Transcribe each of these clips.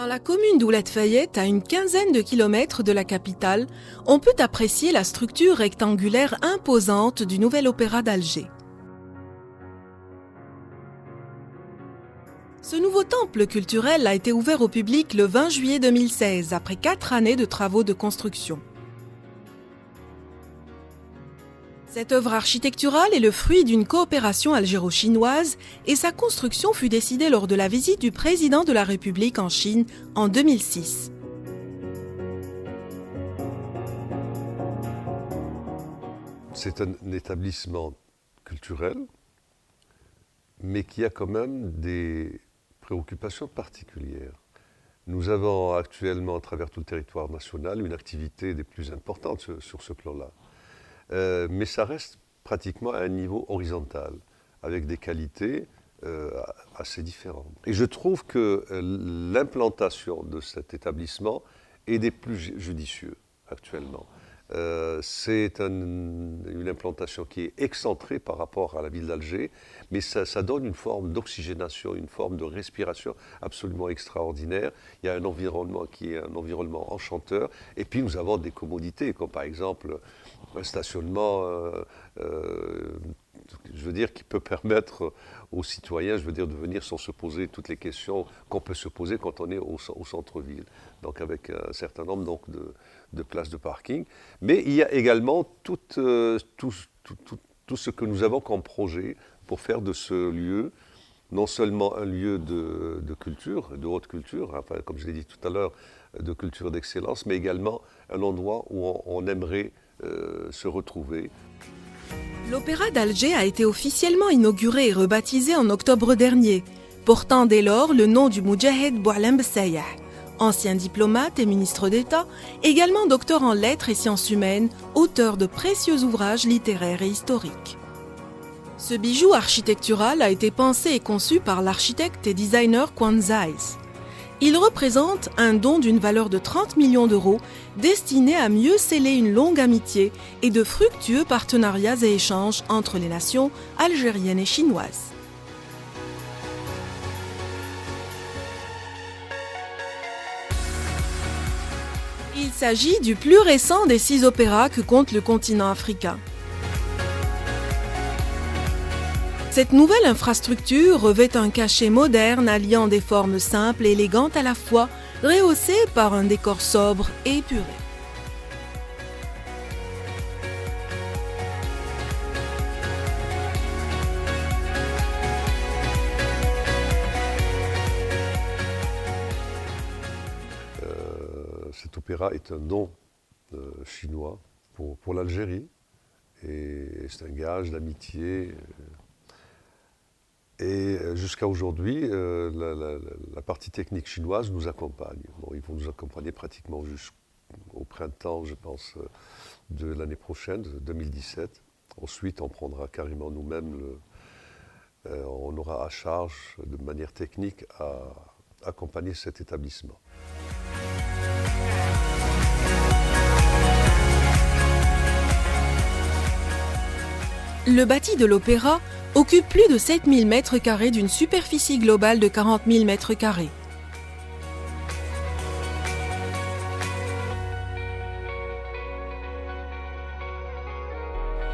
Dans la commune d'Ouled-Fayette, à une quinzaine de kilomètres de la capitale, on peut apprécier la structure rectangulaire imposante du nouvel opéra d'Alger. Ce nouveau temple culturel a été ouvert au public le 20 juillet 2016, après 4 années de travaux de construction. Cette œuvre architecturale est le fruit d'une coopération algéro-chinoise et sa construction fut décidée lors de la visite du président de la République en Chine en 2006. C'est un établissement culturel, mais qui a quand même des préoccupations particulières. Nous avons actuellement, à travers tout le territoire national, une activité des plus importantes sur ce plan-là. Mais ça reste pratiquement à un niveau horizontal, avec des qualités assez différentes. Et je trouve que l'implantation de cet établissement est des plus judicieux actuellement. C'est une implantation qui est excentrée par rapport à la ville d'Alger, mais ça donne une forme d'oxygénation, une forme de respiration absolument extraordinaire. Il y a un environnement qui est un environnement enchanteur, et puis nous avons des commodités, comme par exemple un stationnement, je veux dire, qui peut permettre aux citoyens, je veux dire, de venir sans se poser toutes les questions qu'on peut se poser quand on est au centre-ville. Donc avec un certain nombre donc, de places de parking. Mais il y a également tout ce que nous avons comme projet pour faire de ce lieu non seulement un lieu de culture, de haute culture, enfin, comme je l'ai dit tout à l'heure, de culture d'excellence, mais également un endroit où on aimerait se retrouver. L'Opéra d'Alger a été officiellement inauguré et rebaptisé en octobre dernier, portant dès lors le nom du Moudjahed Boualem Bessayah, ancien diplomate et ministre d'État, également docteur en lettres et sciences humaines, auteur de précieux ouvrages littéraires et historiques. Ce bijou architectural a été pensé et conçu par l'architecte et designer Quan Zeiss. Il représente un don d'une valeur de 30 millions d'euros destiné à mieux sceller une longue amitié et de fructueux partenariats et échanges entre les nations algériennes et chinoises. Il s'agit du plus récent des 6 opéras que compte le continent africain. Cette nouvelle infrastructure revêt un cachet moderne alliant des formes simples et élégantes à la fois, rehaussées par un décor sobre et épuré. Cet opéra est un don chinois pour l'Algérie et c'est un gage d'amitié. Et jusqu'à aujourd'hui, la partie technique chinoise nous accompagne. Bon, ils vont nous accompagner pratiquement jusqu'au printemps, je pense, de l'année prochaine, de 2017. Ensuite, on prendra carrément nous-mêmes, on aura à charge de manière technique à accompagner cet établissement. Le bâti de l'opéra occupe plus de 7000 m² d'une superficie globale de 40 000 m².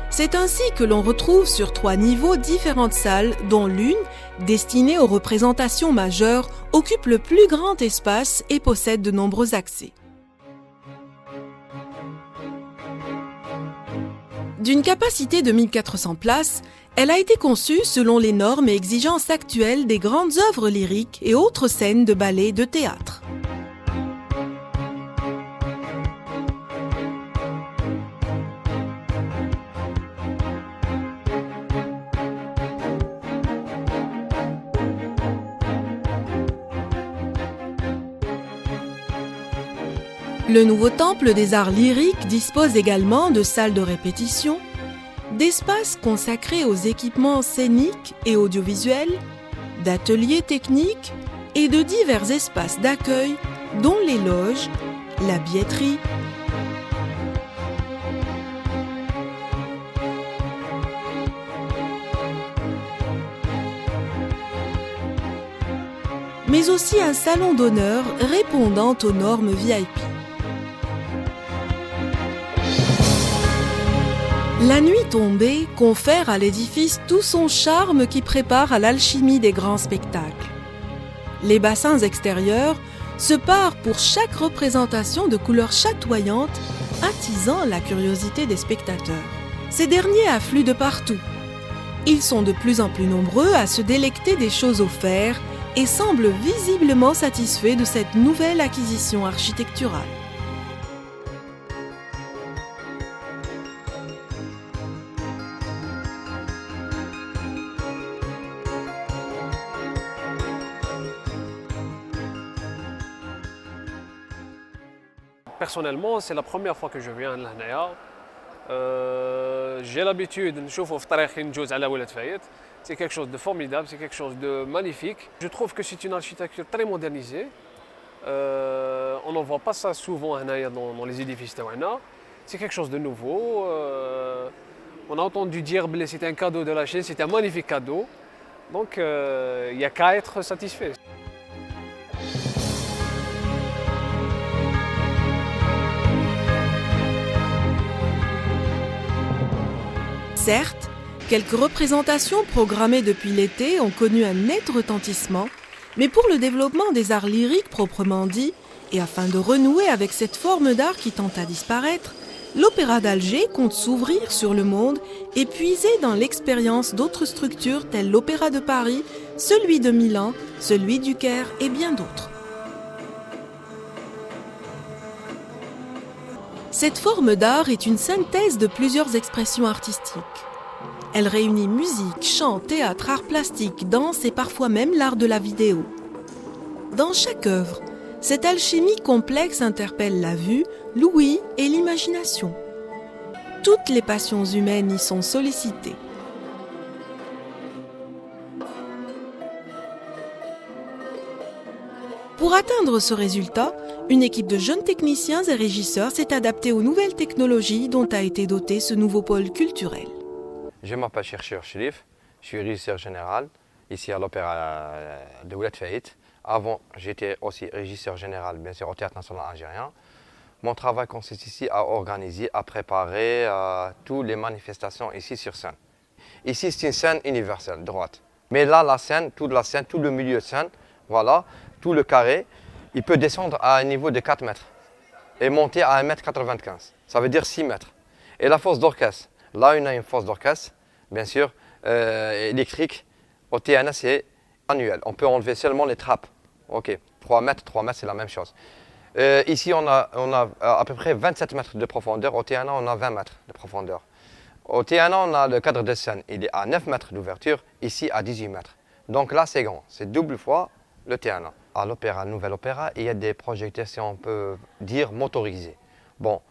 C'est ainsi que l'on retrouve sur 3 niveaux différentes salles, dont l'une, destinée aux représentations majeures, occupe le plus grand espace et possède de nombreux accès. D'une capacité de 1400 places, elle a été conçue selon les normes et exigences actuelles des grandes œuvres lyriques et autres scènes de ballet et de théâtre. Le nouveau temple des arts lyriques dispose également de salles de répétition, d'espaces consacrés aux équipements scéniques et audiovisuels, d'ateliers techniques et de divers espaces d'accueil, dont les loges, la billetterie, mais aussi un salon d'honneur répondant aux normes VIP. La nuit tombée confère à l'édifice tout son charme qui prépare à l'alchimie des grands spectacles. Les bassins extérieurs se parent pour chaque représentation de couleurs chatoyantes, attisant la curiosité des spectateurs. Ces derniers affluent de partout. Ils sont de plus en plus nombreux à se délecter des choses offertes et semblent visiblement satisfaits de cette nouvelle acquisition architecturale. Personnellement, c'est la première fois que je viens là. J'ai l'habitude de نشوفه في طريق نجوز على ولاد فايت. C'est quelque chose de formidable, c'est quelque chose de magnifique. Je trouve que c'est une architecture très modernisée. On n'en voit pas ça souvent dans les édifices تاعنا. C'est quelque chose de nouveau. On a entendu dire que c'était un cadeau de la Chine, c'est un magnifique cadeau. Donc il n'y a qu'à être satisfait. Certes, quelques représentations programmées depuis l'été ont connu un net retentissement, mais pour le développement des arts lyriques proprement dit, et afin de renouer avec cette forme d'art qui tend à disparaître, l'Opéra d'Alger compte s'ouvrir sur le monde et puiser dans l'expérience d'autres structures telles l'Opéra de Paris, celui de Milan, celui du Caire et bien d'autres. Cette forme d'art est une synthèse de plusieurs expressions artistiques. Elle réunit musique, chant, théâtre, art plastique, danse et parfois même l'art de la vidéo. Dans chaque œuvre, cette alchimie complexe interpelle la vue, l'ouïe et l'imagination. Toutes les passions humaines y sont sollicitées. Pour atteindre ce résultat, une équipe de jeunes techniciens et régisseurs s'est adaptée aux nouvelles technologies dont a été doté ce nouveau pôle culturel. Je m'appelle Chercheur Chérif, je suis régisseur général ici à l'Opéra de Ouled Fayet. Avant, j'étais aussi régisseur général, bien sûr, au Théâtre national algérien. Mon travail consiste ici à organiser, à préparer toutes les manifestations ici sur scène. Ici, c'est une scène universelle, droite. Mais là, la scène, tout le milieu de scène, voilà, tout le carré, il peut descendre à un niveau de 4 mètres et monter à 1,95 m. Ça veut dire 6 mètres. Et la fosse d'orchestre, là, on a une fosse d'orchestre, bien sûr, électrique. Au TNA, c'est annuel. On peut enlever seulement les trappes. OK, 3 mètres, c'est la même chose. Ici, on a à peu près 27 mètres de profondeur. Au TNA, on a 20 mètres de profondeur. Au TNA, on a le cadre de scène. Il est à 9 mètres d'ouverture, ici à 18 mètres. Donc là, c'est grand. C'est double fois le TNA. À l'opéra, Nouvel Opéra, il y a des projecteurs, si on peut dire, motorisés. Bon,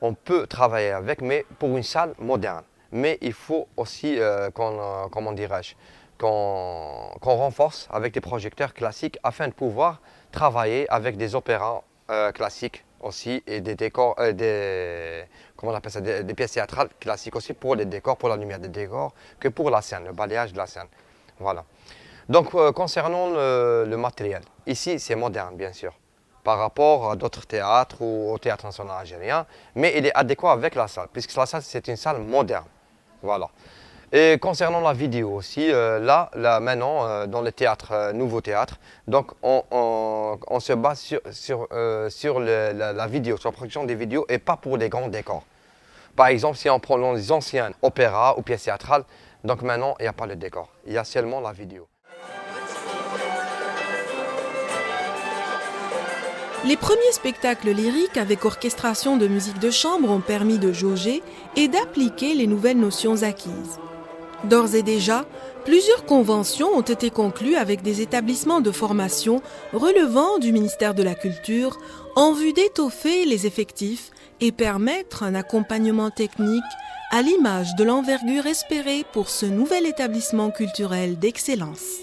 on peut travailler avec, mais pour une salle moderne. Mais il faut aussi qu'on renforce avec des projecteurs classiques afin de pouvoir travailler avec des opéras classiques aussi et des décors, comment on appelle ça, des pièces théâtrales classiques aussi pour les décors, pour la lumière des décors, que pour la scène, le balayage de la scène. Voilà. Donc, concernant le matériel, ici, c'est moderne, bien sûr, par rapport à d'autres théâtres ou au Théâtre national algérien, mais il est adéquat avec la salle, puisque la salle, c'est une salle moderne. Voilà. Et concernant la vidéo aussi, là maintenant, dans le théâtre, nouveau théâtre, donc on se base sur la vidéo, sur la production des vidéos et pas pour les grands décors. Par exemple, si on prend les anciens opéras ou pièces théâtrales, donc maintenant, il n'y a pas le décor, il y a seulement la vidéo. Les premiers spectacles lyriques avec orchestration de musique de chambre ont permis de jauger et d'appliquer les nouvelles notions acquises. D'ores et déjà, plusieurs conventions ont été conclues avec des établissements de formation relevant du ministère de la Culture en vue d'étoffer les effectifs et permettre un accompagnement technique à l'image de l'envergure espérée pour ce nouvel établissement culturel d'excellence.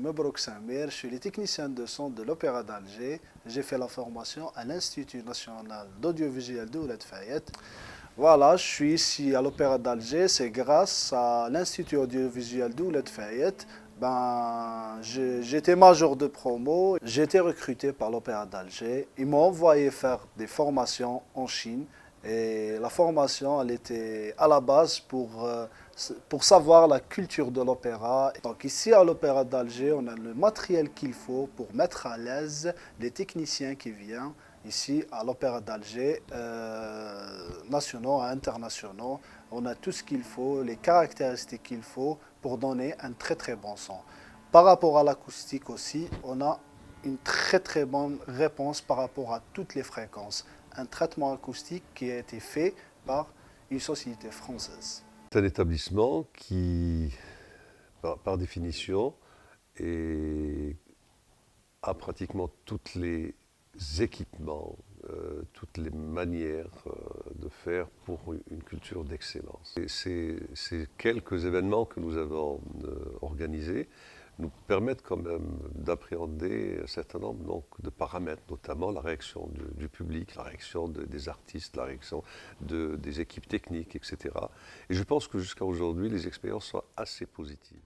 Mebrouk Samir, je suis le technicien de son de l'Opéra d'Alger. J'ai fait la formation à l'Institut national d'audiovisuel de Ouled Fayet. Voilà, je suis ici à l'Opéra d'Alger, c'est grâce à l'Institut audiovisuel de Ouled Fayet. J'étais major de promo, j'ai été recruté par l'Opéra d'Alger. Ils m'ont envoyé faire des formations en Chine. Et la formation, elle était à la base pour savoir la culture de l'opéra. Donc ici à l'Opéra d'Alger, on a le matériel qu'il faut pour mettre à l'aise les techniciens qui viennent ici à l'Opéra d'Alger, nationaux et internationaux. On a tout ce qu'il faut, les caractéristiques qu'il faut pour donner un très très bon son. Par rapport à l'acoustique aussi, on a une très très bonne réponse par rapport à toutes les fréquences. Un traitement acoustique qui a été fait par une société française. C'est un établissement qui, par définition, a pratiquement tous les équipements, toutes les manières de faire pour une culture d'excellence. Ces quelques événements que nous avons organisés nous permettent quand même d'appréhender un certain nombre donc, de paramètres, notamment la réaction du public, la réaction des artistes, la réaction des équipes techniques, etc. Et je pense que jusqu'à aujourd'hui, les expériences sont assez positives.